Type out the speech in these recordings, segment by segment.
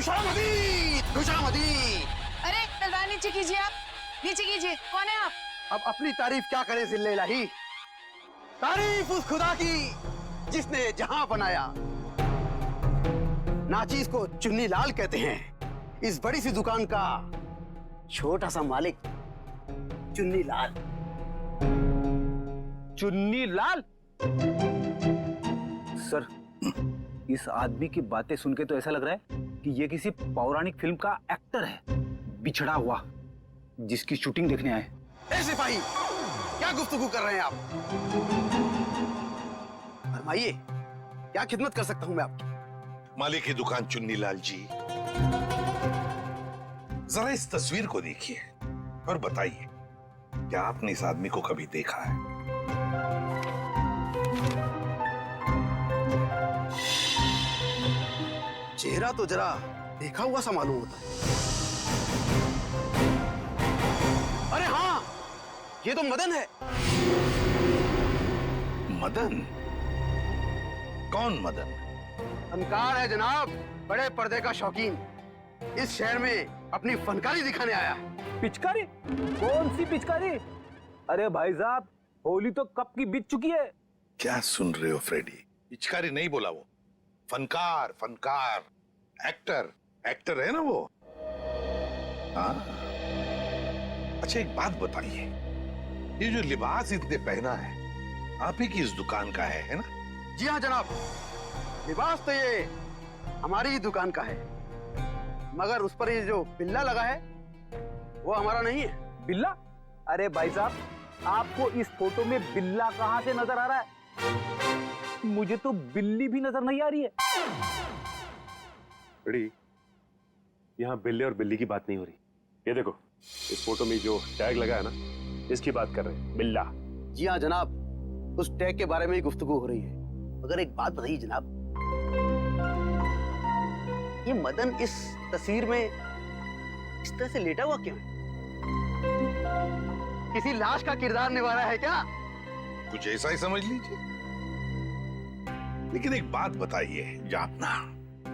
खुशामदीद, खुशामदीद। अरे तलवार नीचे कीजिए, आप नीचे कीजिए। कौन है आप? अब अपनी तारीफ क्या करे जिल्ले इलाही। तारीफ उस खुदा की जिसने जहां बनाया। नाचीज को चुन्नी लाल कहते हैं। इस बड़ी सी दुकान का छोटा सा मालिक चुन्नी लाल। चुन्नी लाल? सर, इस आदमी की बातें सुन के तो ऐसा लग रहा है कि ये किसी पौराणिक फिल्म का एक्टर है, बिछड़ा हुआ, जिसकी शूटिंग देखने आए। ए सिपाही, क्या गुफ्तगू कर रहे हैं आप? फरमाइए, क्या खिदमत कर सकता हूं मैं आपकी? मालिक की दुकान चुन्नी लाल जी, जरा इस तस्वीर को देखिए और बताइए, क्या आपने इस आदमी को कभी देखा है? चेहरा तो जरा देखा हुआ सा मालूम होता है। अरे हाँ, ये तो मदन है। मदन? कौन मदन? फनकार है जनाब, बड़े पर्दे का शौकीन। इस शहर में अपनी फनकारी दिखाने आया है। पिचकारी? कौन सी पिचकारी? अरे भाई साहब, होली तो कब की बीत चुकी है। क्या सुन रहे हो फ्रेडी? पिचकारी नहीं बोला वो, फनकार, फनकार, एक्टर, एक्टर है ना वो। हाँ, अच्छा एक बात बताइए, ये जो लिबास इसने पहना है आप ही की इस दुकान का है ना? जी हाँ जनाब, लिबास तो ये हमारी ही दुकान का है, मगर उस पर ये जो बिल्ला लगा है वो हमारा नहीं है। बिल्ला? अरे भाई साहब, आपको इस फोटो में बिल्ला कहां से नजर आ रहा है? मुझे तो बिल्ली भी नजर नहीं आ रही है। बड़ी, यहाँ बिल्ले और बिल्ली की बात नहीं हो रही। ये देखो, इस फोटो में जो टैग लगा है ना, इसकी बात कर रहे हैं, बिल्ला। जी हाँ जनाब, उस टैग के बारे में ही गुफ्तगू हो रही है। मगर एक बात बताइए जनाब, ये मदन इस तस्वीर में इस तरह से लेटा हुआ क्यों है? किसी लाश का किरदार निभा रहा है क्या? कुछ ऐसा ही समझ लीजिए। लेकिन एक बात बताइए जापना,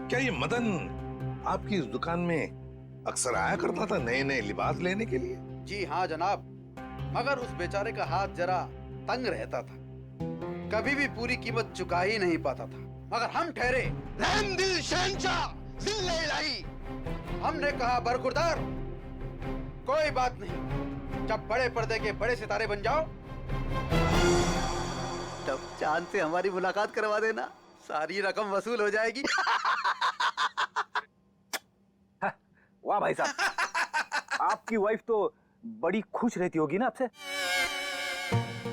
क्या ये मदन आपकी इस दुकान में अक्सर आया करता था नए नए लिबास लेने के लिए? जी हाँ जनाब, मगर उस बेचारे का हाथ जरा तंग रहता था, कभी भी पूरी कीमत चुका ही नहीं पाता था। मगर हम ठहरे रहम दिल शहंशाह जिल्ले इलाही। हमने कहा बरखुरदार, कोई बात नहीं, जब बड़े पर्दे के बड़े सितारे बन जाओ तब चांद से हमारी मुलाकात करवा देना, सारी रकम वसूल हो जाएगी। वाह भाई साहब, आपकी वाइफ तो बड़ी खुश रहती होगी ना आपसे।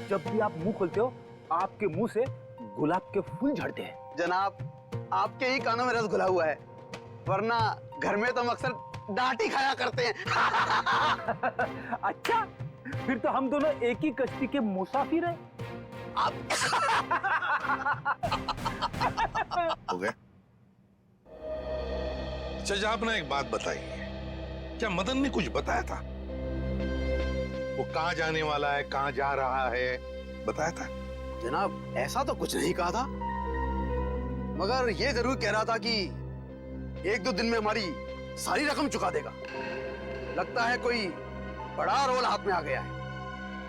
जब भी आप मुंह खोलते हो, आपके मुंह से गुलाब के फूल झड़ते हैं। जनाब, आपके ही कानों में रस घुला हुआ है, वरना घर में तो हम अक्सर डांट ही खाया करते हैं। अच्छा, फिर तो हम दोनों एक ही कश्ती के मुसाफिर हैं। हो गए? अच्छा आपने एक बात बताई, क्या मदन ने कुछ बताया था? वो कहाँ जाने वाला है, कहाँ जा रहा है, बताया था? जनाब, ऐसा तो कुछ नहीं कहा था, मगर ये जरूर कह रहा था कि एक दो दिन में हमारी सारी रकम चुका देगा। लगता है कोई बड़ा रोल हाथ में आ गया है।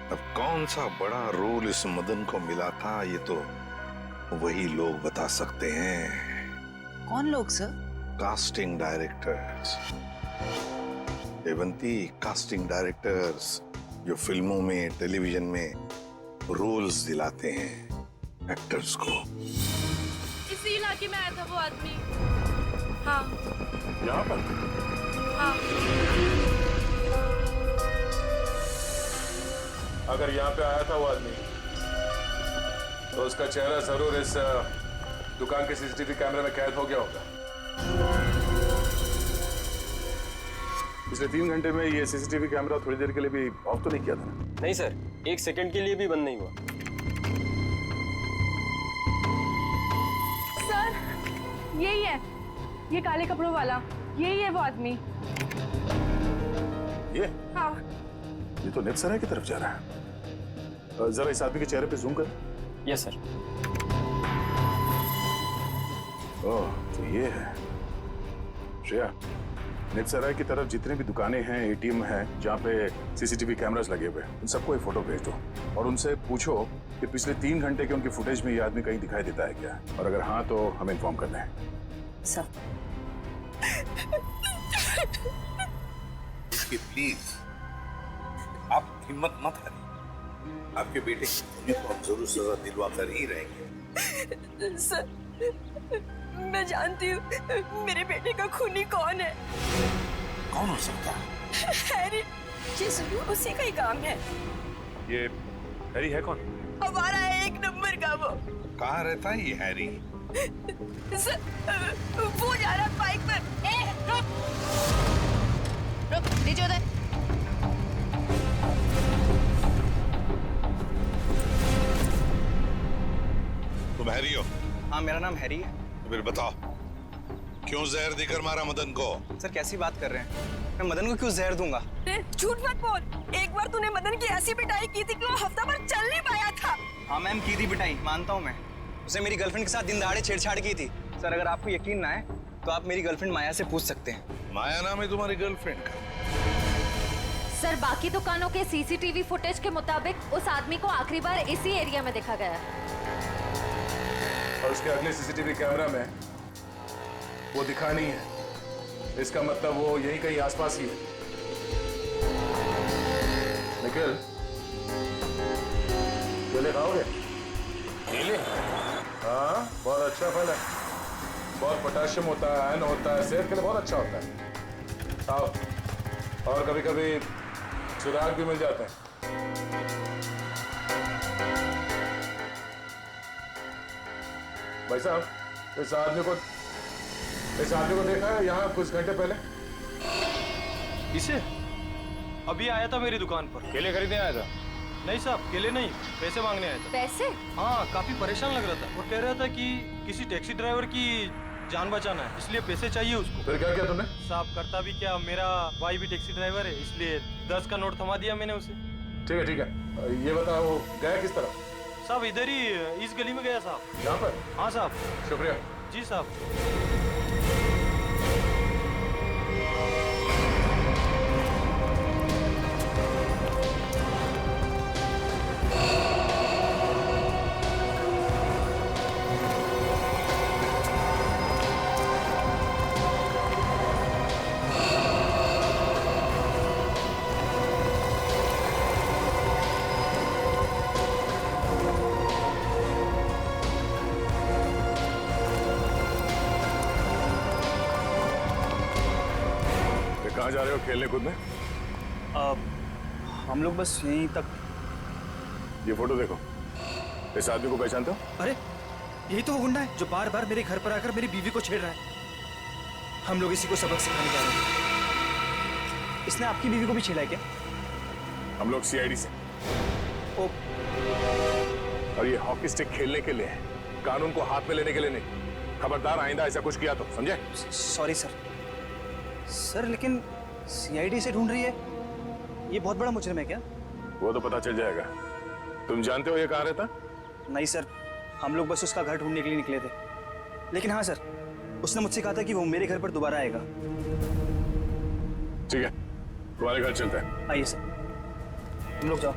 अब कौन सा बड़ा रोल इस मदन को मिला था, ये तो वही लोग बता सकते हैं। कौन लोग sir? Casting directors. Devanti, casting directors जो फिल्मों में, टेलीविजन में रोल्स दिलाते हैं एक्टर्स को। इसी इलाके में आया था वो आदमी। हाँ। यहाँ पर? हाँ। अगर यहाँ पे आया था वो आदमी, तो उसका चेहरा जरूर इस दुकान के सीसीटीवी कैमरे में कैद हो गया होगा। पिछले 3 घंटे में ये सीसीटीवी कैमरा थोड़ी देर के लिए भी ऑफ तो नहीं किया था? नहीं सर, 1 सेकंड के लिए भी बंद नहीं हुआ। सर, यही है, ये काले कपड़ों वाला, यही है वो आदमी। ये? हाँ। ये तो नेक्स्ट सराय की तरफ जा रहा है। जरा इस आदमी के चेहरे पे जूम कर। Yes sir. ओह, तो ये है। श्रेया, नेत्सराय की तरफ जितने भी दुकानें हैं, एटीएम हैं, जहाँ पे सीसीटीवी कैमरास लगे हुए हैं, उन सबको एक फोटो भेज दो और उनसे पूछो कि पिछले 3 घंटे के उनकी फुटेज में ये आदमी कहीं दिखाई देता है क्या, और अगर हाँ तो हमें इन्फॉर्म करना है। सर प्लीज आप हिम्मत मत हारिए, आपके बेटे की तो हम जरूर सजा दिलवा कर ही रहेंगे। सर मैं जानती हूँ मेरे बेटे का खूनी कौन है। कौन हो सकता है? हैरी, ये जरूर उसी का ही काम है। ये हैरी है कौन? हमारा 1 नंबर का वो। कहाँ रहता है ये हैरी? सर वो जा रहा है बाइक पर। रुक रुक, नीचे उतर। तुम हैरी हो? हाँ मेरा नाम हैरी है। तो फिर बताओ क्यों जहर देकर मारा मदन को? सर कैसी बात कर रहे हैं, मैं मदन को क्यों जहर दूंगा? झूठ मत बोल, एक बार तूने मदन की ऐसी पिटाई की थी कि वो हफ्ता भर चल नहीं पाया था। हाँ मैम की थी पिटाई, मानता हूँ मैं। उसे मेरी गर्लफ्रेंड के साथ दिन दहाड़े छेड़छाड़ की थी। सर अगर आपको यकीन ना है तो आप मेरी गर्लफ्रेंड माया से पूछ सकते हैं। माया नाम है तुम्हारी गर्लफ्रेंड का? सर बाकी दुकानों के सीसीटीवी फुटेज के मुताबिक उस आदमी को आखिरी बार इसी एरिया में देखा गया। और उसके अगले सीसीटीवी कैमरा में वो दिखा नहीं है, इसका मतलब वो यहीं कहीं आसपास ही है। निखिल, केले खाओगे? केले? हाँ, बहुत अच्छा फल है, बहुत पोटेशियम होता है, आयरन होता है, सेहत के लिए बहुत अच्छा होता है। खाओ, और कभी कभी सुराग भी मिल जाते हैं। भाई साहब, इस आदमी को देखा है यहाँ कुछ घंटे पहले? इसे अभी आया था मेरी दुकान पर। केले खरीदने आया था? नहीं साहब, केले नहीं, पैसे मांगने आया था। पैसे? हाँ, काफी परेशान लग रहा था। वो कह रहा था कि किसी टैक्सी ड्राइवर की जान बचाना है, इसलिए पैसे चाहिए उसको। फिर क्या किया तुमने? साहब करता भी क्या, मेरा भाई भी टैक्सी ड्राइवर है, इसलिए 10 का नोट थमा दिया मैंने उसे। ठीक है, ये बताओ गया किस तरफ? साहब इधर ही इस गली में गया साहब। यहाँ पर? हाँ साहब। शुक्रिया। जी साहब। कहाँ जा रहे हो खेलने कूदने? हम लोग बस यहीं तक। ये फोटो देखो, इस आदमी को पहचानते हो? अरे यही तो वो गुंडा है जो बार बार मेरे घर पर आकर मेरी बीवी को छेड़ रहा है। हम लोग इसी को सबक सिखाने जा रहे हैं। इसने आपकी बीवी को भी छेड़ा है क्या? हम लोग सीआईडी से। ओ, और ये हॉकी स्टिक खेलने के लिए है, कानून को हाथ में लेने के लिए नहीं। खबरदार आइंदा ऐसा कुछ किया तो, समझे? Sorry sir. सर लेकिन सीआईडी से ढूंढ रही है, ये बहुत बड़ा मुजरिम है क्या? वो तो पता चल जाएगा। तुम जानते हो ये कहाँ रहता? नहीं सर, हम लोग बस उसका घर ढूंढने के लिए निकले थे। लेकिन हाँ सर, उसने मुझसे कहा था कि वो मेरे घर पर दोबारा आएगा। ठीक है, तुम्हारे घर चलते हैं। आइए सर, तुम लोग जाओ।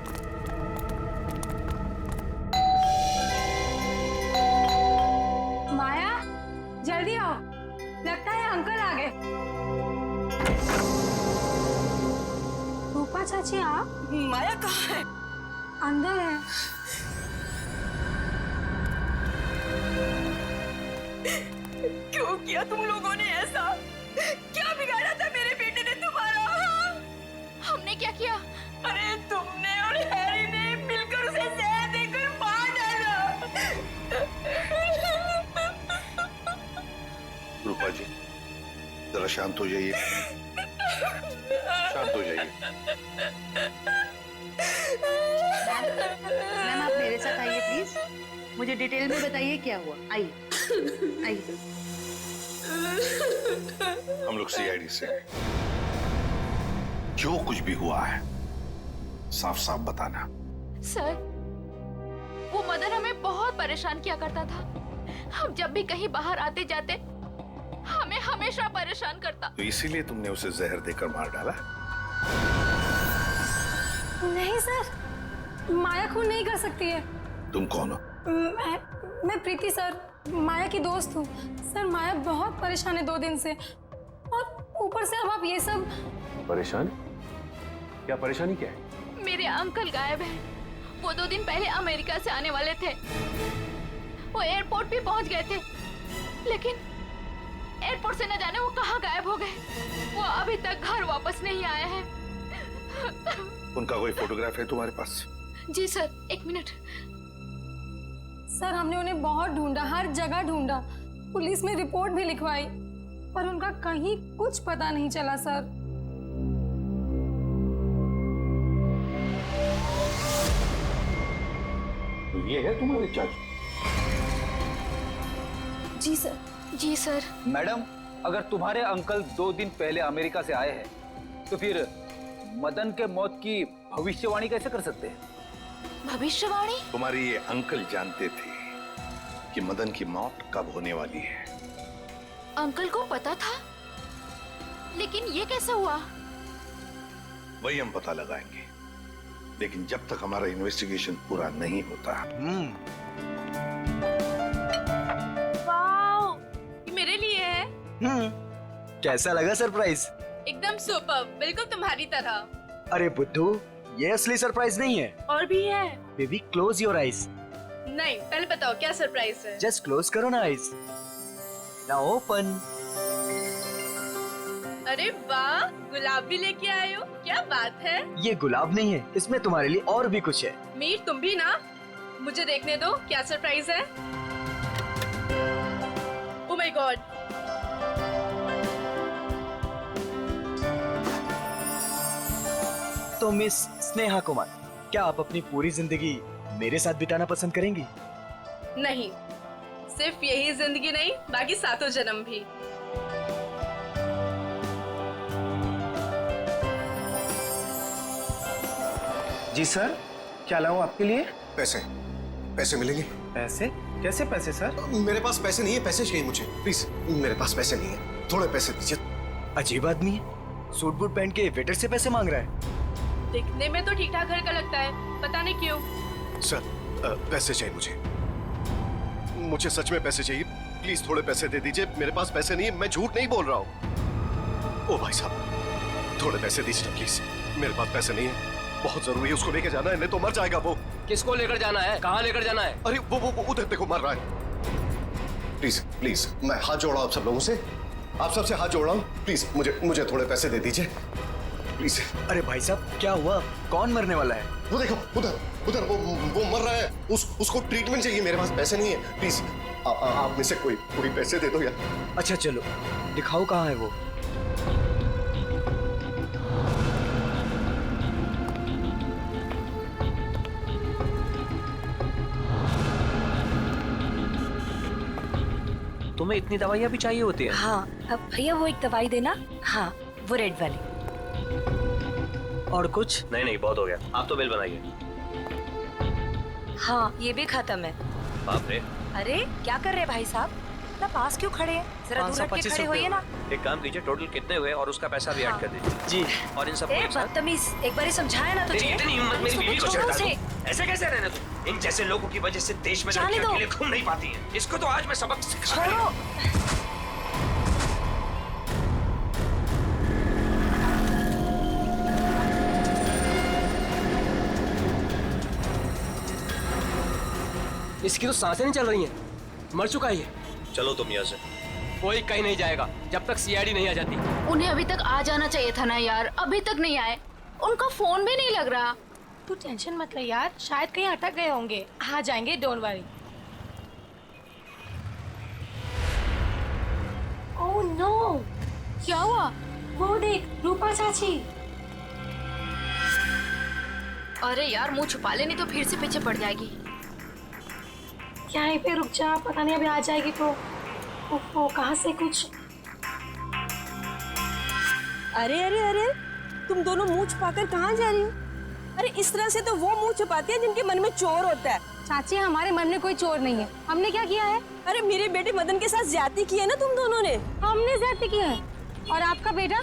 माया जल्दी आओ, लगता है अंकल आ गए। रूपा चाची आप? माया कहाँ है? अंदर है। क्यों किया तुम लोगों ने ऐसा? क्या बिगाड़ा था मेरे बेटे ने तुम्हारा? हमने क्या किया? अरे तुमने और हैरी ने मिलकर उसे जहर देकर मार डाला। रूपा जी जरा शांत हो जाइए, शांत हो जाइए। मैम आप मेरे साथ आइए प्लीज, मुझे डिटेल में बताइए क्या हुआ। आइए आइए। हम लोग सीआईडी से, जो कुछ भी हुआ है साफ साफ बताना। सर वो मदन हमें बहुत परेशान किया करता था। हम जब भी कहीं बाहर आते जाते हमें हमेशा परेशान करता। तो इसीलिए तुमने उसे जहर देकर मार डाला? नहीं सर, माया खून नहीं कर सकती है। तुम कौन हो? मैं प्रीति सर, माया की दोस्त हूँ। सर माया बहुत परेशान है 2 दिन से, और ऊपर से अब आप ये सब। परेशान? क्या परेशानी क्या है? मेरे अंकल गायब हैं। वो 2 दिन पहले अमेरिका से आने वाले थे। वो एयरपोर्ट भी पहुंच गए थे, लेकिन एयरपोर्ट से न जाने वो कहाँ गायब हो गए। वो अभी तक घर वापस नहीं आए हैं। उनका कोई फोटोग्राफ है तुम्हारे पास? जी सर, 1 मिनट। सर हमने उन्हें बहुत ढूंढा, हर जगह ढूंढा, पुलिस में रिपोर्ट भी लिखवाई, पर उनका कहीं कुछ पता नहीं चला सर। तो ये है तुम्हारे चाचू? जी सर। जी सर। मैडम, अगर तुम्हारे अंकल 2 दिन पहले अमेरिका से आए हैं, तो फिर मदन के मौत की भविष्यवाणी कैसे कर सकते हैं? भविष्यवाणी? तुम्हारे ये अंकल जानते थे कि मदन की मौत कब होने वाली है। अंकल को पता था, लेकिन ये कैसे हुआ? वही हम पता लगाएंगे, लेकिन जब तक हमारा इन्वेस्टिगेशन पूरा नहीं होता। वाओ, ये मेरे लिए है। कैसा लगा सरप्राइज? एकदम सुपर, बिल्कुल तुम्हारी तरह। अरे बुद्धू, ये असली सरप्राइज नहीं है। और भी है। Baby close your eyes. नहीं, पहले बताओ क्या सरप्राइज है। जस्ट क्लोज करो ना आईज। Now open. अरे वाह, गुलाब भी लेके आए हो, क्या बात है। ये गुलाब नहीं है, इसमें तुम्हारे लिए और भी कुछ है। मीर तुम भी ना, मुझे देखने दो क्या सरप्राइज है। Oh my God. तो मिस स्नेहा कुमार, क्या आप अपनी पूरी जिंदगी मेरे साथ बिताना पसंद करेंगी? नहीं, सिर्फ यही जिंदगी नहीं, बाकी 7 जन्म भी। जी सर, क्या लाऊं आपके लिए? पैसे पैसे मिलेंगे? पैसे? कैसे पैसे सर? मेरे पास पैसे नहीं है, पैसे चाहिए मुझे प्लीज। मेरे पास पैसे नहीं है, थोड़े पैसे दीजिए। अजीब आदमी है, सूट बूट पहन के वेटर से पैसे मांग रहा है। दिखने में तो ठीक ठाक घर का लगता है, पता नहीं क्यों। सर पैसे चाहिए मुझे सच में पैसे चाहिए, प्लीज थोड़े पैसे दे दीजिए। मेरे पास पैसे नहीं है, मैं झूठ नहीं बोल रहा हूँ। ओ भाई साहब, थोड़े पैसे दीजिए प्लीज। मेरे पास पैसे नहीं है, बहुत जरूरी है, उसको लेके जाना है, नहीं तो मर जाएगा वो। किसको लेकर जाना है? कहाँ लेकर जाना है? अरे वो उधर देखो, मर रहा है। प्लीज प्लीज, मैं हाथ जोड़ रहा हूँ आप सब लोगों से, आप सबसे हाथ जोड़ रहा हूँ, प्लीज मुझे थोड़े पैसे दे दीजिए प्लीज। अरे भाई साहब, क्या हुआ? कौन मरने वाला है? वो देखो उधर वो मर रहा है, उसको ट्रीटमेंट चाहिए। मेरे पास पैसे नहीं है, प्लीज आप में से कोई पैसे दे दो यार। अच्छा चलो, दिखाओ कहाँ है वो। तुम्हें इतनी दवाइयाँ भी चाहिए होती है? हाँ, अब भैया वो एक दवाई देना। हाँ, वो रेड वाली। और कुछ? नहीं, बहुत हो गया। आप तो बिल बनाइए। हाँ, ये भी खत्म है। बाप रे। अरे क्या कर रहे हैं भाई साहब, इतना पास क्यों खड़े हैं? जरा दूर हट के खड़े होइए ना। एक काम कीजिए, टोटल कितने हुए और उसका पैसा भी ऐड कर दीजिए। जी। और इन सब बदतमीज, एक बार ही समझाया ना तुझे। इतनी हिम्मत मेरी बीवी को छोड़ो छेड़ता उसे। है। ऐसे कैसे रहने तुम? इन जैसे लोगों की वजह से देश में जाने लड़कियां दो। अकेले घूम नहीं पाती हैं। इसको तो आज मैं सबक सिखा छोड़ो। इसकी तो सांसें नहीं चल रही हैं, मर चुका है ये। चलो तुम यहाँ से। कोई कहीं नहीं जाएगा जब तक सीआईडी नहीं आ जाती। उन्हें अभी तक आ जाना चाहिए था ना यार, अभी तक नहीं आए। उनका फोन भी नहीं लग रहा। तू टेंशन मत ले यार, शायद कहीं अटक गए होंगे, आ जाएंगे, डोंट वरी। ओह नो, क्या हुआ? वो देख, रूपा चाची। अरे यार, मुंह छुपा ले, नहीं तो फिर से पीछे पड़ जाएगी। क्या यहीं पे रुक जा, पता नहीं अभी आ जाएगी तो। ओहो, कहाँ से कुछ। अरे अरे अरे, तुम दोनों मुंह छुपाकर कहाँ जा रही हो? अरे इस तरह से तो वो मुंह छुपाती है जिनके मन में चोर होता है। चाची हमारे मन में कोई चोर नहीं है। हमने क्या किया है? अरे मेरे बेटे मदन के साथ ज्यादती की है ना तुम दोनों ने। हमने ज्यादती की है। और आपका बेटा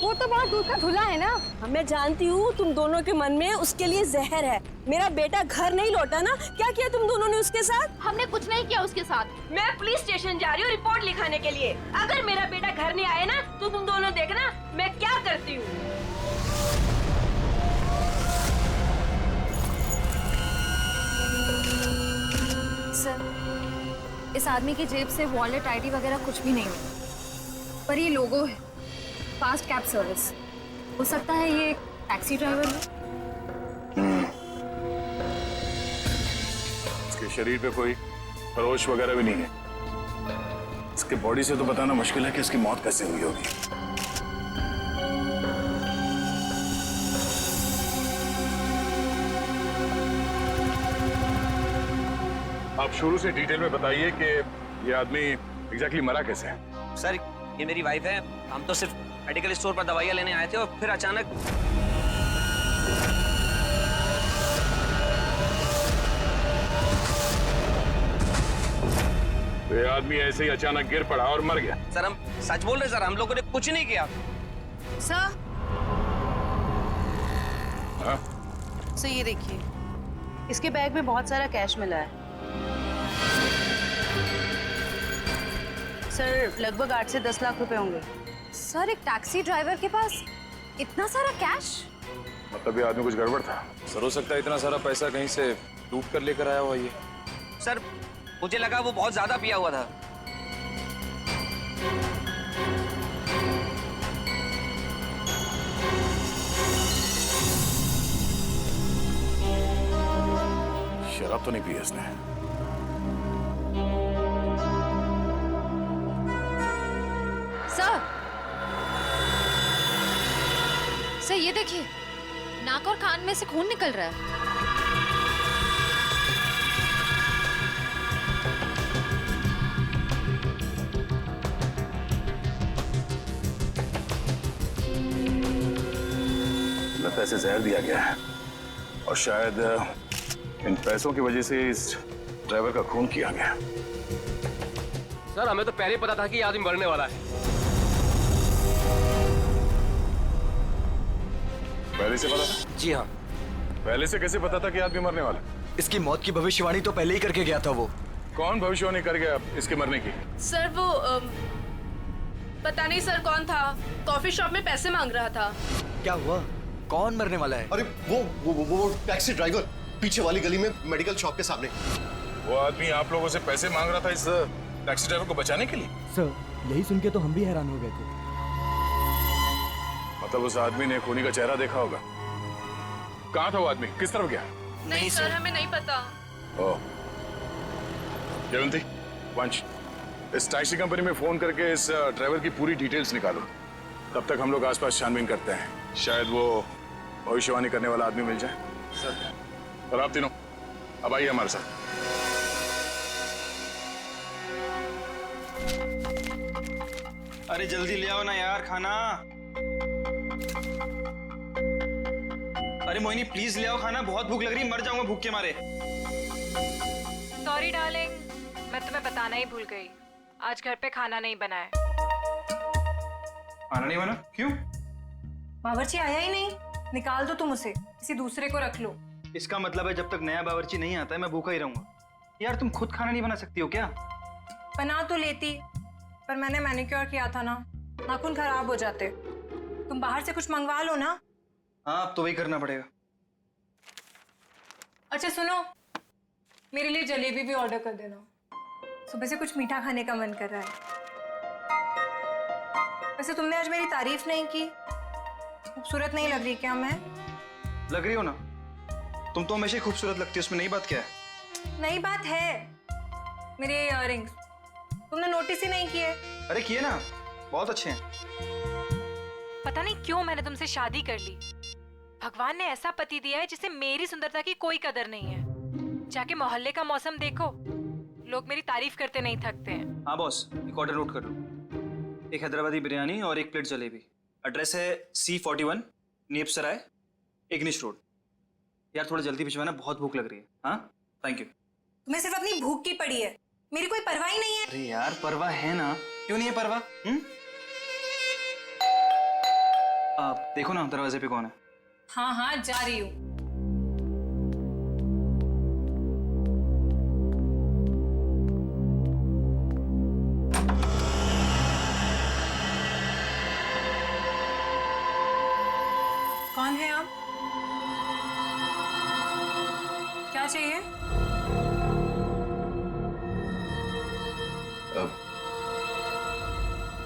वो तो बहुत दूध का धुला है ना। मैं जानती हूँ तुम दोनों के मन में उसके लिए जहर है। मेरा बेटा घर नहीं लौटा ना, क्या किया तुम दोनों ने उसके साथ? हमने कुछ नहीं किया उसके साथ। मैं पुलिस स्टेशन जा रही हूँ रिपोर्ट लिखाने के लिए। अगर मेरा बेटा घर नहीं आया ना तो तुम दोनों देखना मैं क्या करती हूँ। सर, इस आदमी की जेब से वॉलेट, आईडी वगैरह कुछ भी नहीं मिला, पर ये लोगो है, फास्ट कैब सर्विस। हो सकता है ये टैक्सी ड्राइवर है। इसके शरीर पे कोई खरोच वगैरह भी नहीं है। इसके बॉडी से तो बताना मुश्किल है कि इसकी मौत कैसे हुई होगी। आप शुरू से डिटेल में बताइए कि ये आदमी एग्जैक्टली मरा कैसे है। सर, ये मेरी वाइफ है। हम तो सिर्फ मेडिकल स्टोर पर दवाइयाँ लेने आए थे और फिर अचानक तो ये आदमी ऐसे ही अचानक गिर पड़ा और मर गया। सर, हम सच बोल रहे सर, हम लोगों ने कुछ नहीं किया। सर, हाँ? सर ये देखिए, इसके बैग में बहुत सारा कैश मिला है। सर लगभग 8 से 10 लाख रुपए होंगे। सर, एक टैक्सी ड्राइवर के पास इतना सारा कैश? मतलब ये आदमी कुछ गड़बड़ था। सर हो सकता है इतना सारा पैसा कहीं से लूट कर लेकर आया हुआ ये। सर, मुझे लगा वो बहुत ज्यादा पिया हुआ था। शराब तो नहीं पी इसने। सर, ये देखिए, नाक और कान में से खून निकल रहा है। लगता है इसे जहर दिया गया है और शायद इन पैसों की वजह से इस ड्राइवर का खून किया गया। सर, हमें तो पहले ही पता था कि ये आदमी मरने वाला है। पहले से पता था? जी हाँ। पहले से कैसे पता था कि आदमी मरने वाला? इसकी मौत की भविष्यवाणी तो पहले ही करके गया था वो। कौन भविष्यवाणी कर गया इसके मरने की? सर वो पता नहीं सर कौन था, कॉफी शॉप में पैसे मांग रहा था। क्या हुआ? कौन मरने वाला है? अरे वो टैक्सी ड्राइवर, पीछे वाली गली में मेडिकल शॉप के सामने। वो आदमी आप लोगों से पैसे मांग रहा था इस टैक्सी ड्राइवर को बचाने के लिए? सर, यही सुन के तो हम भी हैरान हो गए थे। मतलब उस आदमी ने खूनी का चेहरा देखा होगा। कहाँ था वो आदमी? किस तरफ गया? नहीं सर, हमें नहीं पता। ओह, जयवंती, वंश, इस टैक्सी कंपनी में फोन करके इस ड्राइवर की पूरी डिटेल्स निकालो। तब तक हम लोग आसपास छानबीन करते हैं, शायद वो भविष्यवाणी करने वाला आदमी मिल जाए। सर, और आप तीनों अब आइए हमारे साथ। अरे जल्दी ले आओ ना यार खाना। अरे मोहिनी प्लीज ले आओ खाना, बहुत भूख लग रही है, मर जाऊंगा भूख के मारे। सॉरी डार्लिंग, मैं तुम्हें बताना ही भूल गई, आज घर पे खाना नहीं बना है। खाना नहीं बना? क्यों? बावर्ची आया ही नहीं। निकाल दो तुम उसे, किसी दूसरे को रख लो। इसका मतलब है जब तक नया बावर्ची नहीं आता है मैं भूखा ही रहूंगा। यार तुम खुद खाना नहीं बना सकती हो क्या? बना तो लेती, पर मैंने मैनिक्योर किया था ना, नाखून खराब हो जाते। तुम बाहर से कुछ मंगवा लो ना। हाँ, अब तो वही करना पड़ेगा। अच्छा सुनो, मेरे लिए जलेबी भी ऑर्डर कर देना, सुबह से कुछ मीठा खाने का मन कर रहा है। वैसे तुमने आज मेरी तारीफ नहीं की, खूबसूरत नहीं लग रही क्या मैं? लग रही हो ना, तुम तो हमेशा ही खूबसूरत लगती हो, उसमें नई बात क्या है? नई बात है, मेरे इयररिंग्स तुमने नोटिस ही नहीं किए। अरे किए ना, बहुत अच्छे हैं। पता नहीं क्यों मैंने तुमसे शादी कर ली। भगवान ने ऐसा पति दिया है जिसे मेरी सुंदरता की कोई कदर नहीं है। जाके मोहल्ले का मौसम देखो, लोग मेरी तारीफ करते नहीं थकते हैं। हाँ बॉस, एक ऑर्डर नोट कर लो, एक हैदराबादी बिरयानी और एक प्लेट जलेबी। एड्रेस है C41 नीप सराय, इग्निश रोड। यार थोड़ा जल्दी भिजवाना, बहुत भूख लग रही है। हाँ, थैंक यू। तुम्हें सिर्फ अपनी भूख की पड़ी है, मेरी कोई परवाह ही नहीं है। अरे यार परवाह है ना, क्यों नहीं है परवाह? आप देखो ना दरवाजे पे कौन है। हाँ हाँ जा रही हूँ। कौन है आप? क्या चाहिए?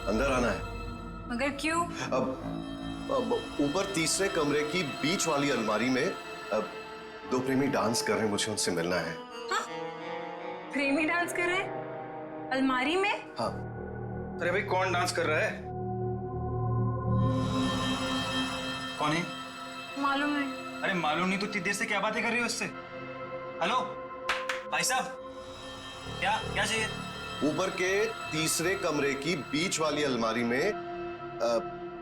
अंदर आना है। मगर क्यों? अब ऊपर तीसरे कमरे की बीच वाली अलमारी में अब दो प्रेमी डांस कर रहे हैं, मुझे उनसे मिलना है। हाँ? प्रेमी डांस कर रहे हैं? अलमारी में? हाँ। अरे भाई कौन डांस कर रहा है? कौन है? मालूम नहीं। अरे मालूम नहीं तो इतनी देर से क्या बातें कर रही हो इससे? हेलो भाई साहब, क्या क्या चाहिए? ऊपर के तीसरे कमरे की बीच वाली अलमारी में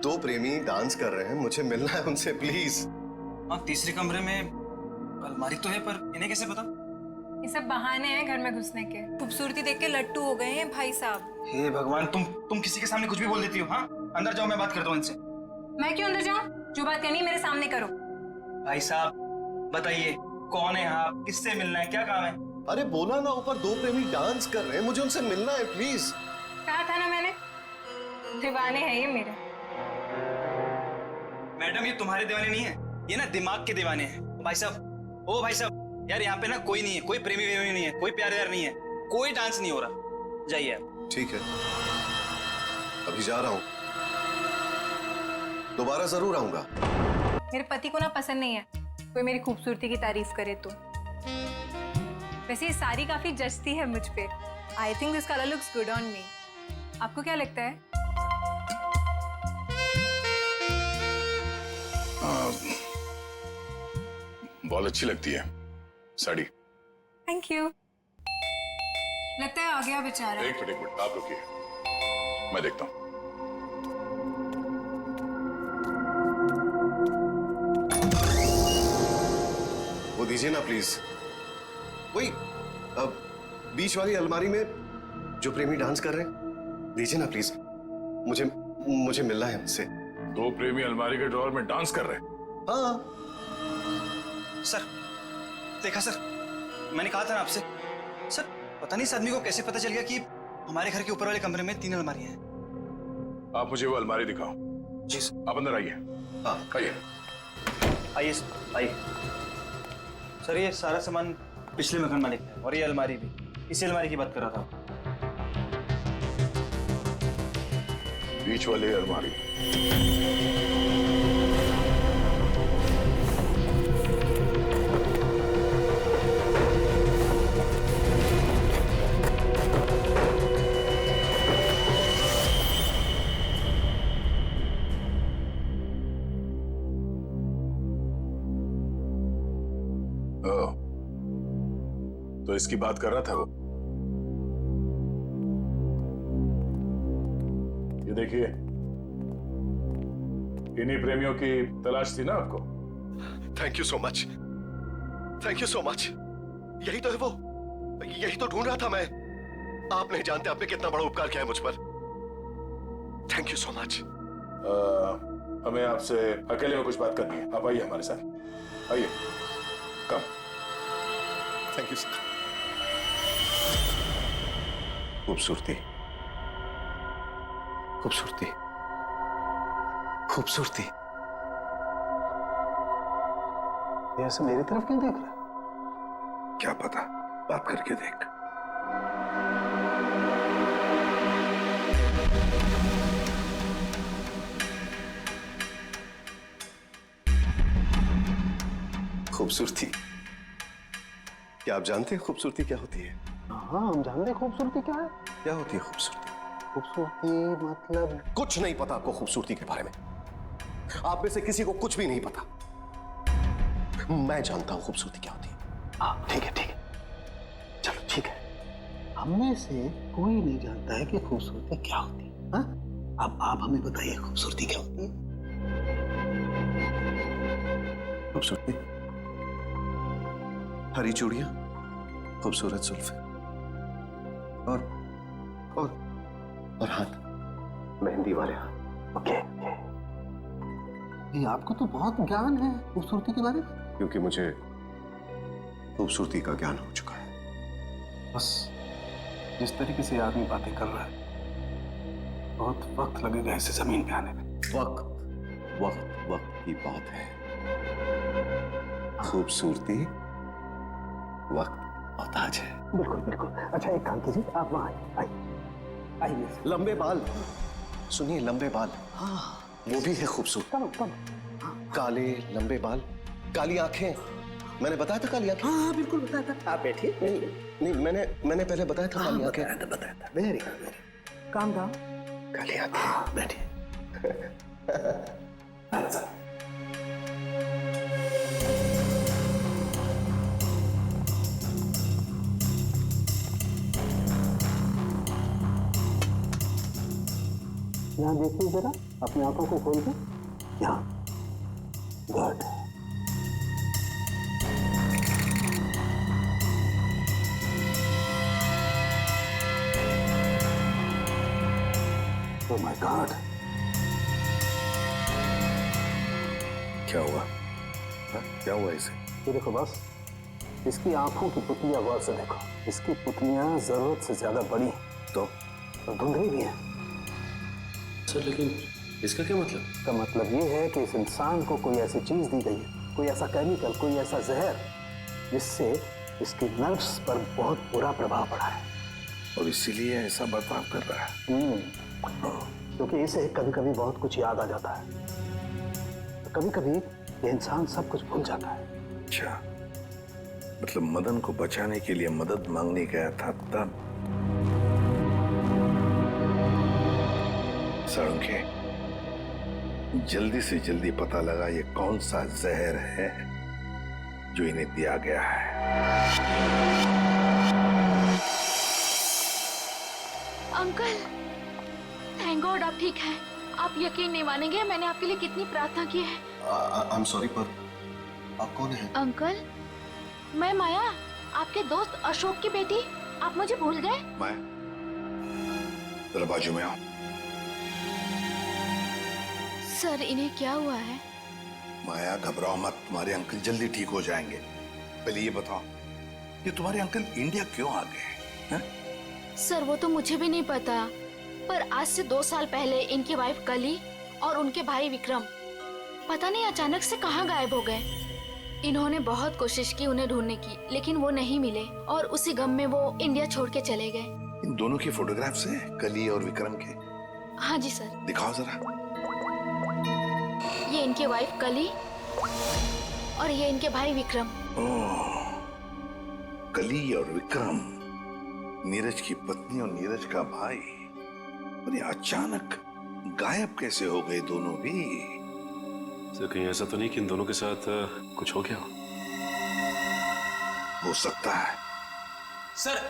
दो प्रेमी डांस कर रहे हैं, मुझे मिलना है उनसे प्लीज। हाँ तीसरे कमरे में अलमारी तो है, पर इन्हें कैसे पता? ये सब बहाने हैं घर में घुसने के। खूबसूरती देख के लट्टू हो गए हैं भाई साहब। हे भगवान, तुम किसी के सामने कुछ भी बोल देती हो। हाँ अंदर जाओ, मैं बात करता हूँ इनसे। मैं क्यों अंदर जाऊं? जो बात करनी मेरे सामने करो। भाई साहब बताइए कौन है आप, किससे मिलना है, क्या काम है? अरे बोला ना, ऊपर दो प्रेमी डांस कर रहे हैं, मुझे उनसे मिलना है प्लीज। कहा था ना मैंने, दीवाने हैं ये मेरे। मैडम ये तुम्हारे दीवाने नहीं है, ये ना दिमाग के दीवाने हैं। भाई साहब, ओ भाई साहब, यार यहाँ पे ना कोई नहीं है, कोई प्रेमी वेमी नहीं है, कोई प्यार व्यार नहीं है, कोई डांस नहीं हो रहा। जाइए आप। ठीक है, अभी जा रहा हूँ, दोबारा जरूर आऊंगा। मेरे पति को ना पसंद नहीं है कोई मेरी खूबसूरती की तारीफ करे तो। वैसे ये साड़ी काफी जचती है मुझ पे। I think this colour looks good on me. आपको क्या लगता है? बहुत अच्छी लगती है साड़ी। Thank you. लगता है आ गया बेचारा। एक मिनट आप रुकिए, मैं देखता हूँ। वो दीजिए ना प्लीज, वही अब बीच वाली अलमारी में जो प्रेमी डांस कर रहे हैं, दीजिए ना प्लीज, मुझे मिलना है उनसे। दो प्रेमी अलमारी के ड्रॉअर में डांस कर रहे हैं? हाँ सर, देखा सर, मैंने कहा था ना आपसे। सर पता नहीं इस आदमी को कैसे पता चल गया कि हमारे घर के ऊपर वाले कमरे में 3 अलमारियां हैं। आप मुझे वो अलमारी दिखाओ। जी सर। आप अंदर आइए। हाँ आइए। आइए आइए सर, ये सारा सामान पिछले मकान मालिक है और ये अलमारी भी, इसी अलमारी की बात कर रहा था। बीच वाली अलमारी। तो इसकी बात कर रहा था वो। ये देखिए, इन्हीं प्रेमियों की तलाश थी ना आपको? Thank you so much, thank you so much. यही तो है वो, यही तो ढूंढ रहा था मैं। आप नहीं जानते आपने कितना बड़ा उपकार किया है मुझ पर। Thank you so much. हमें आपसे अकेले में कुछ बात करनी है, आप आइए हमारे साथ, आइए। कम। Thank you sir. खूबसूरती, खूबसूरती, खूबसूरती। ये ऐसे मेरी तरफ क्यों देख रहा? क्या पता, बात करके देख। खूबसूरती, क्या आप जानते हैं खूबसूरती क्या होती है? हाँ हम जानते हैं खूबसूरती क्या है। क्या होती है खूबसूरती? खूबसूरती मतलब कुछ नहीं पता आपको खूबसूरती के बारे में। आप में से किसी को कुछ भी नहीं पता। मैं जानता हूं खूबसूरती क्या होती है। हाँ ठीक है, ठीक है, चलो ठीक है। हम में से कोई नहीं जानता है कि खूबसूरती क्या होती है। हाँ? अब आप हमें बताइए खूबसूरती क्या होती है? खूबसूरती हरी चूड़ियां, खूबसूरत जुल्फे और हाथ, मेहंदी वाले हाथ। ओके ये आपको तो बहुत ज्ञान है खूबसूरती के बारे में। क्योंकि मुझे खूबसूरती का ज्ञान हो चुका है। बस जिस तरीके से आदमी बातें कर रहा है बहुत वक्त लगेगा इसे जमीन पे आने में। वक्त वक्त वक्त की बात है, खूबसूरती वक्त मोहताज है। बिल्कुल बिल्कुल। अच्छा एक काम कीजिए, आप वहां आइए। लंबे बाल, सुनिए, लंबे बाल, हाँ वो भी है खूबसूरत। काले लंबे बाल, काली आंखें, मैंने बताया था काली आंखें। हाँ बिल्कुल बताया था। आप बैठिए। नहीं मैंने पहले बताया था काली आंखें। बताया था। Very good, calm down. काली आंखें। बैठिए। यहाँ देखिए जरा, अपनी आंखों को खोल के। यहाँ, गुड। ओह माय गॉड, क्या हुआ? हा? क्या हुआ इसे? ये देखो बस, इसकी आंखों की पुतलियां गौर से देखो। इसकी पुतलियां जरूरत से ज्यादा बड़ी हैं तो धुंधली भी हैं। सर लेकिन इसका क्या मतलब? इसका मतलब ये है कि इस इंसान को कोई ऐसी चीज दी गई है, कोई ऐसा केमिकल, कोई ऐसा जहर जिससे इसकी नर्व्स पर बहुत बुरा प्रभाव पड़ा है और इसीलिए ऐसा बर्ताव कर रहा है। क्योंकि इसे कभी कभी बहुत कुछ याद आ जाता है, कभी कभी ये इंसान सब कुछ भूल जाता है। अच्छा, मतलब मदन को बचाने के लिए मदद मांगने गया था तब। सड़के जल्दी से जल्दी पता लगा ये कौन सा जहर है जो इन्हें दिया गया है। अंकल, थैंक गॉड आप ठीक हैं। आप यकीन नहीं मानेंगे मैंने आपके लिए कितनी प्रार्थना की है। आई एम सॉरी, पर आप कौन हैं? अंकल, मैं माया, आपके दोस्त अशोक की बेटी। आप मुझे भूल गए? माया, जरा बाजू में आओ। सर इन्हें क्या हुआ है? माया घबराओ मत, तुम्हारे अंकल जल्दी ठीक हो जाएंगे। पहले ये बताओ कि तुम्हारे अंकल इंडिया क्यों आ गए हैं? सर वो तो मुझे भी नहीं पता, पर आज से 2 साल पहले इनकी वाइफ कली और उनके भाई विक्रम पता नहीं अचानक से कहाँ गायब हो गए। इन्होंने बहुत कोशिश की उन्हें ढूंढने की, लेकिन वो नहीं मिले और उसी गम में वो इंडिया छोड़ के चले गए। इन दोनों की फोटोग्राफ्स हैं, कली और विक्रम के? हाँ जी सर। दिखाओ जरा। ये इनकी वाइफ कली और ये इनके भाई विक्रम। ओह, कली और विक्रम, नीरज की पत्नी और नीरज का भाई। और ये अचानक गायब कैसे हो गए दोनों भी? सर कहीं ऐसा तो नहीं कि इन दोनों के साथ कुछ हो गया हो सकता है। सर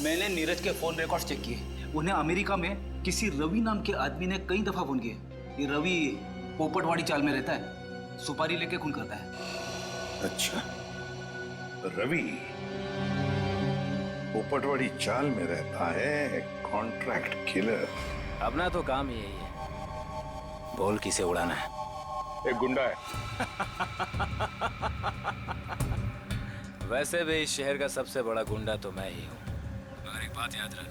मैंने नीरज के फोन रिकॉर्ड चेक किए। उन्हें अमेरिका में किसी रवि नाम के आदमी ने कई दफा फोन किए। ये रवि पोपटवाड़ी चाल में रहता है, सुपारी लेके खून करता है। अच्छा, रवि पोपटवाड़ी चाल में रहता है, कॉन्ट्रैक्ट किलर। अपना तो काम ही यही है, बोल किसे उड़ाना है। एक गुंडा है। वैसे भी इस शहर का सबसे बड़ा गुंडा तो मैं ही हूँ। मगर एक बात याद रख,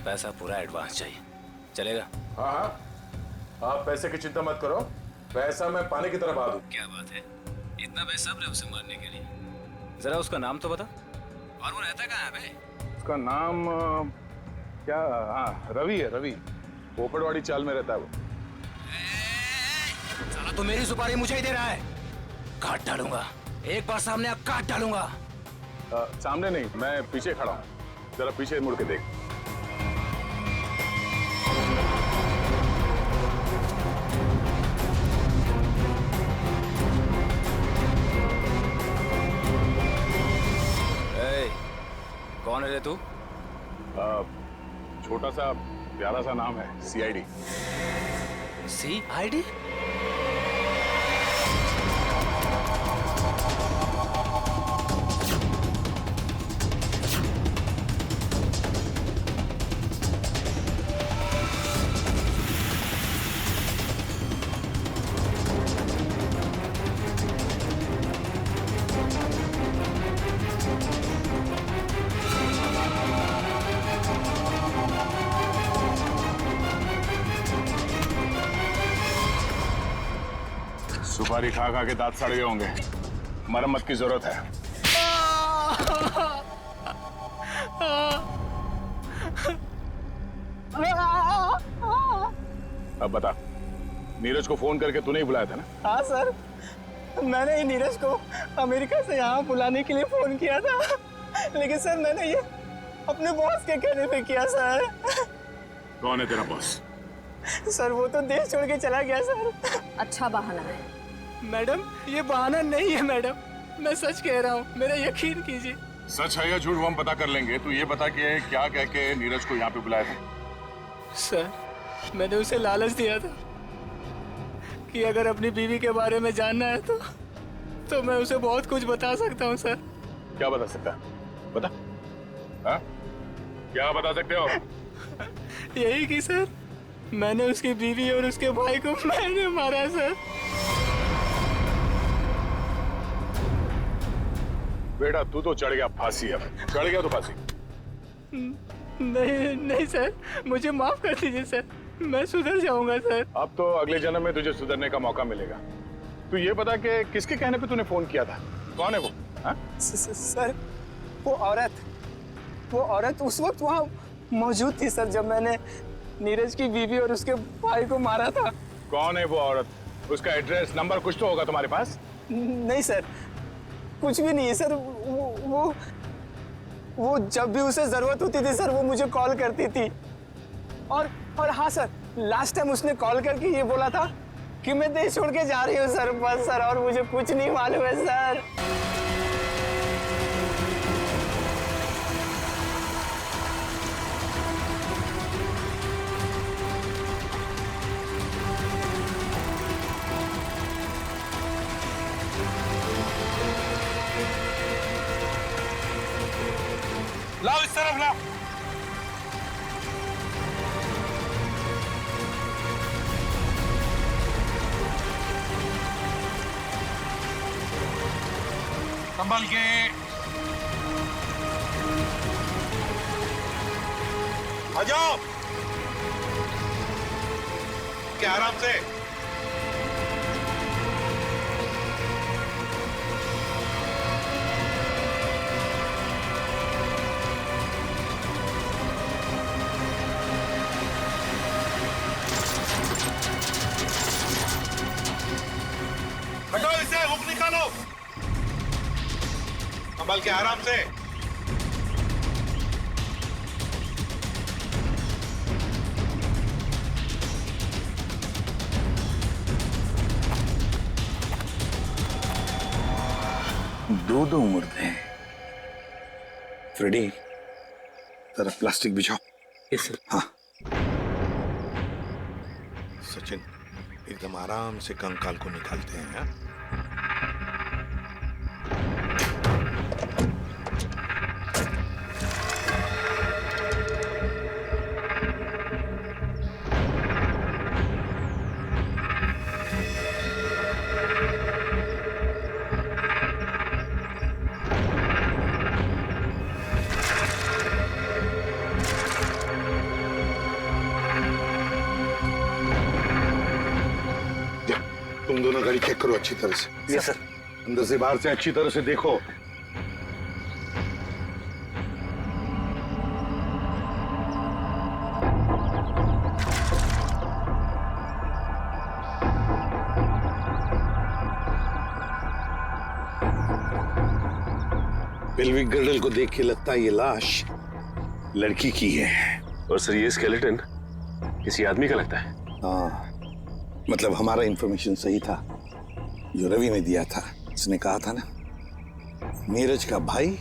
पैसा पूरा एडवांस चाहिए। चलेगा? हाँ हाँ, आप पैसे की चिंता मत करो, पैसा मैं पानी की तरह बहा दूं। क्या बात है, इतना बेसब्र है उसे मारने के लिए। जरा उसका नाम तो बता, और वो रहता कहाँ है बे? उसका नाम क्या? हाँ रवि है, रवि। पोपटवाड़ी चाल में रहता है वो। साला तो मेरी सुपारी मुझे ही दे रहा है। काट डालूंगा, एक बार सामने आ काट डालूंगा। सामने नहीं, मैं पीछे खड़ा हूँ, जरा पीछे मुड़ के देख। कौन है रे तू? छोटा सा प्यारा सा नाम है, CID। CID? सुपारी खा खा के दांत सड़ गए होंगे, मरम्मत की जरूरत है। अब बता, नीरज को फोन करके तूने ही बुलाया था ना? हाँ सर, मैंने ही नीरज को अमेरिका से यहाँ बुलाने के लिए फोन किया था, लेकिन सर मैंने ये अपने बॉस के कहने पे किया सर। कौन है तेरा बॉस? सर वो तो देश छोड़ के चला गया सर। अच्छा बहाना है। मैडम ये बहाना नहीं है मैडम, मैं सच कह रहा हूँ, मेरा यकीन कीजिए। सच है या झूठ वो हम पता कर लेंगे। तू ये बता कि क्या कह के नीरज को यहाँ पे बुलाया था? सर मैंने उसे लालच दिया था कि अगर अपनी बीवी के बारे में जानना है तो मैं उसे बहुत कुछ बता सकता हूँ सर। क्या बता सकता है? बता। हाँ? क्या बता सकते हो? यही कि सर मैंने उसकी बीवी और उसके भाई को मैंने मारा सर। बेटा तू तो चढ़ गया फांसी, अब चढ़ गया तो फांसी। नहीं सर, मुझे माफ कर दीजिए सर, मैं सुधर जाऊंगा सर। अब तो अगले जन्म में तुझे सुधरने का मौका मिलेगा। तू ये बता कि किसके कहने पे तूने फोन किया था? कौन है वो? हाँ? सर वो औरत उस वक्त वहाँ मौजूद थी सर जब मैंने नीरज की बीवी और उसके भाई को मारा था। कौन है वो औरत? उसका एड्रेस नंबर कुछ तो होगा तुम्हारे पास? नहीं सर, कुछ भी नहीं है सर। वो जब भी उसे जरूरत होती थी सर वो मुझे कॉल करती थी। और हाँ सर, लास्ट टाइम उसने कॉल करके ये बोला था कि मैं देश छोड़ के जा रही हूँ सर, बस सर, और मुझे कुछ नहीं मालूम है सर। लाओ इस तरफ लाओ। संभल के। आ जाओ। क्या आराम से। हटो इसे, हुक निकालो। संभल के आराम से। दो मुर्दे। फ्रेडी जरा प्लास्टिक बिछाओ। Yes sir. हाँ सचिन, एकदम आराम से कंकाल को निकालते हैं। हाँ? तुम दोनों गाड़ी चेक करो अच्छी तरह से। Yes sir. अंदर से बाहर से अच्छी तरह से देखो। पेल्विक गर्डल को देख के लगता है ये लाश लड़की की है। और सर ये स्केलेटन किसी आदमी का लगता है। हाँ, मतलब हमारा इंफॉर्मेशन सही था जो रवि ने दिया था। उसने कहा था ना, नीरज का भाई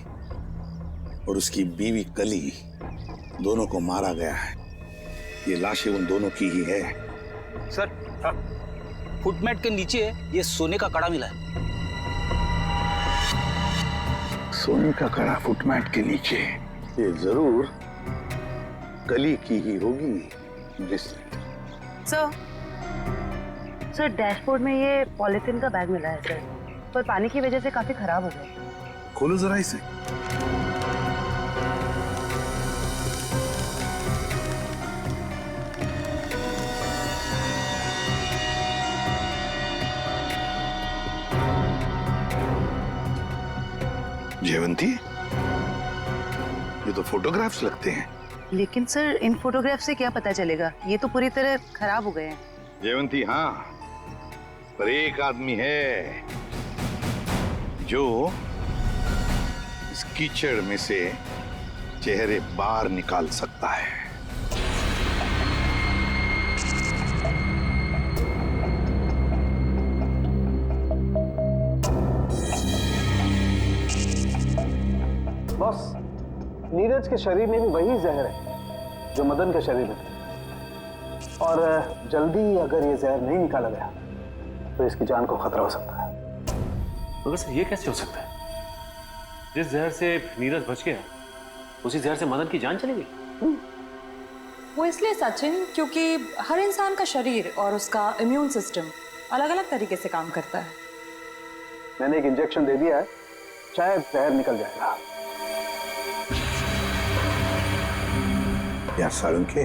और उसकी बीवी कली दोनों को मारा गया है। ये लाशें उन दोनों की ही है। सर फुटमैट के नीचे ये सोने का कड़ा मिला है। सोने का कड़ा फुटमैट के नीचे? ये जरूर कली की ही होगी। सर डैशबोर्ड में ये पॉलिथीन का बैग मिला है सर, पर पानी की वजह से काफी खराब हो गया। खोलो जरा इसे। जयवंती, ये तो फोटोग्राफ्स लगते हैं। लेकिन सर इन फोटोग्राफ से क्या पता चलेगा, ये तो पूरी तरह खराब हो गए हैं। जयवंती हाँ, पर एक आदमी है जो इस कीचड़ में से चेहरे बाहर निकाल सकता है। बॉस, नीरज के शरीर में भी वही जहर है जो मदन के शरीर में था। और जल्दी अगर ये जहर नहीं निकाला गया तो इसकी जान को खतरा हो सकता है। मगर सर ये कैसे हो सकता है? जिस जहर से नीरज बच गया उसी जहर से मदन की जान चली गई। वो इसलिए सचिन क्योंकि हर इंसान का शरीर और उसका इम्यून सिस्टम अलग अलग तरीके से काम करता है। मैंने एक इंजेक्शन दे दिया है, शायद जहर निकल जाएगा। यार साळुंखे,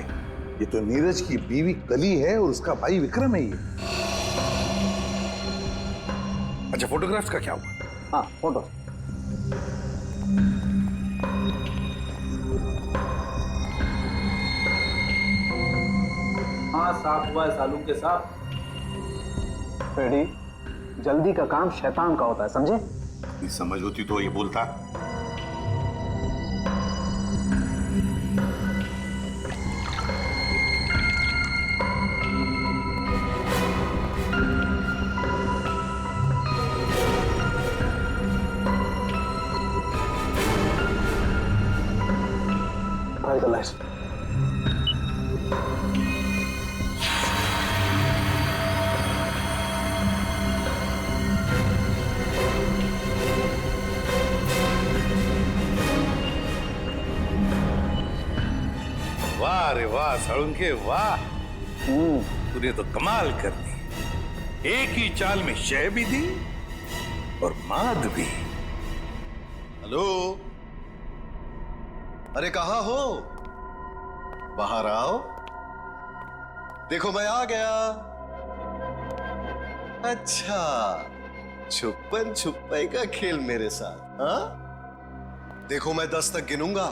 ये तो नीरज की बीवी कली है और उसका भाई विक्रम है ये। अच्छा, फोटोग्राफ्स का क्या हुआ? हाँ, फोटो। हाँ, साफ हुआ है सालून साहब। फ्रेडी, जल्दी का काम शैतान का होता है, समझे? ये समझ होती तो ये बोलता। भाई का लाइस। वाह रे वाह साळुंखे, वाह, तूने तो कमाल कर दी। एक ही चाल में शय भी दी और माद भी। हेलो, अरे कहाँ हो? बाहर आओ, देखो मैं आ गया। अच्छा, छुपन छुपाई का खेल मेरे साथ, हाँ? देखो मैं 10 तक गिनूंगा,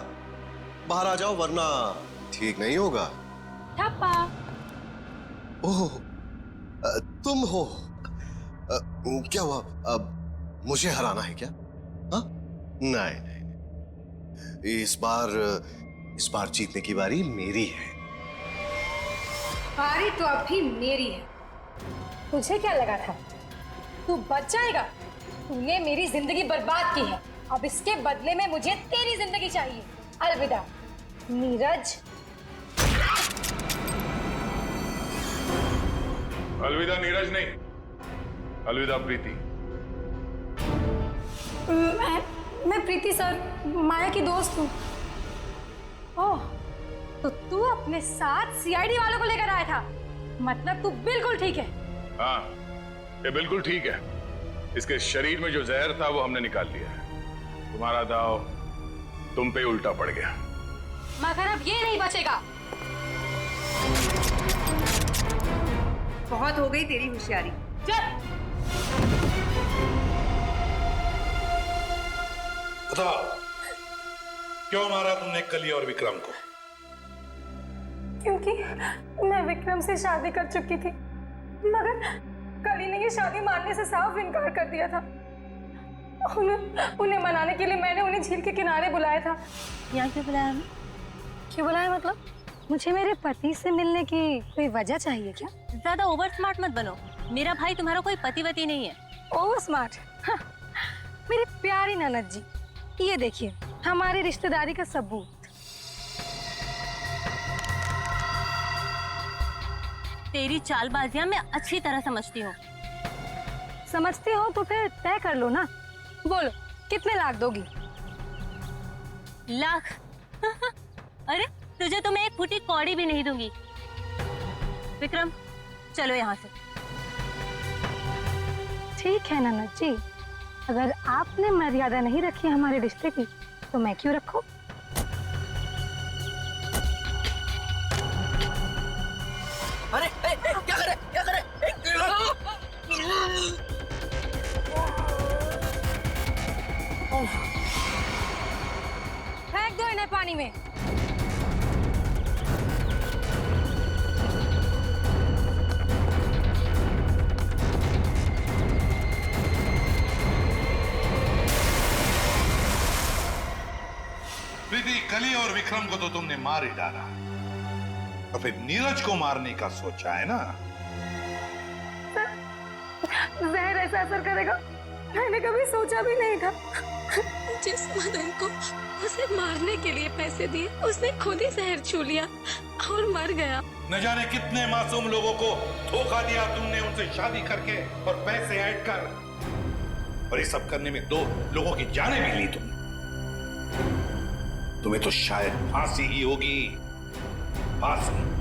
बाहर आ जाओ वरना ठीक नहीं होगा। ठप्पा। ओह, तुम हो? क्या हुआ? अब मुझे हराना है क्या? हाँ? नहीं नहीं, इस बार जीतने की बारी मेरी है। बारी तो अब भी मेरी है। तुझे क्या लगा था तू बच जाएगा? तूने मेरी जिंदगी बर्बाद की है, अब इसके बदले में मुझे तेरी जिंदगी चाहिए। अलविदा नीरज। अलविदा नीरज नहीं, अलविदा प्रीति। मैं प्रीति सर, माया की दोस्त हूँ। ओह, तो तू अपने साथ सीआईडी वालों को लेकर आया था? मतलब तू बिल्कुल ठीक है? हाँ, ये बिल्कुल ठीक है। इसके शरीर में जो जहर था वो हमने निकाल लिया है। तुम्हारा दाव तुम पे उल्टा पड़ गया। मगर अब ये नहीं बचेगा। बहुत हो गई तेरी होशियारी। चल। बताओ, क्यों मारा तुमने कली और विक्रम को? क्योंकि मैं विक्रम से शादी कर चुकी थी, मगर कली ने ये शादी मानने से साफ इनकार कर दिया था। उन्हें मनाने के लिए मैंने उन्हें झील के किनारे बुलाया था। यहाँ क्यों बुलाया हमें? क्यों बुलाया मतलब? मुझे मेरे पति से मिलने की कोई वजह चाहिए क्या? ज्यादा ओवर स्मार्ट मत बनो, मेरा भाई तुम्हारा कोई पतिवती नहीं है। Over smart? हाँ, मेरी प्यारी ननद जी, ये देखिए हमारी रिश्तेदारी का सबूत। तेरी चालबाजियां मैं अच्छी तरह समझती हूँ। समझती हो तो फिर तय कर लो ना। बोलो कितने लाख दोगी? लाख? अरे तुझे तो मैं एक फूटी कौड़ी भी नहीं दूंगी। विक्रम चलो यहाँ से। ठीक है ननद जी, अगर आपने मर्यादा नहीं रखी हमारे रिश्ते की तो मैं क्यों रखूं? अरे क्या करे क्या करे? है। प्रीति, कली और विक्रम को तो तुमने मार ही डाला, तो फिर नीरज को मारने का सोचा है ना? जहर ऐसा असर करेगा मैंने कभी सोचा भी नहीं था। जिस मदन को उसे मारने के लिए पैसे दिए उसने खुद ही जहर छू लिया और मर गया। न जाने कितने मासूम लोगों को धोखा दिया तुमने, उनसे शादी करके और पैसे ऐड कर, और ये सब करने में 2 लोगों की जानें भी ली तुमने। तुम्हें तो शायद फांसी ही होगी, फांसी।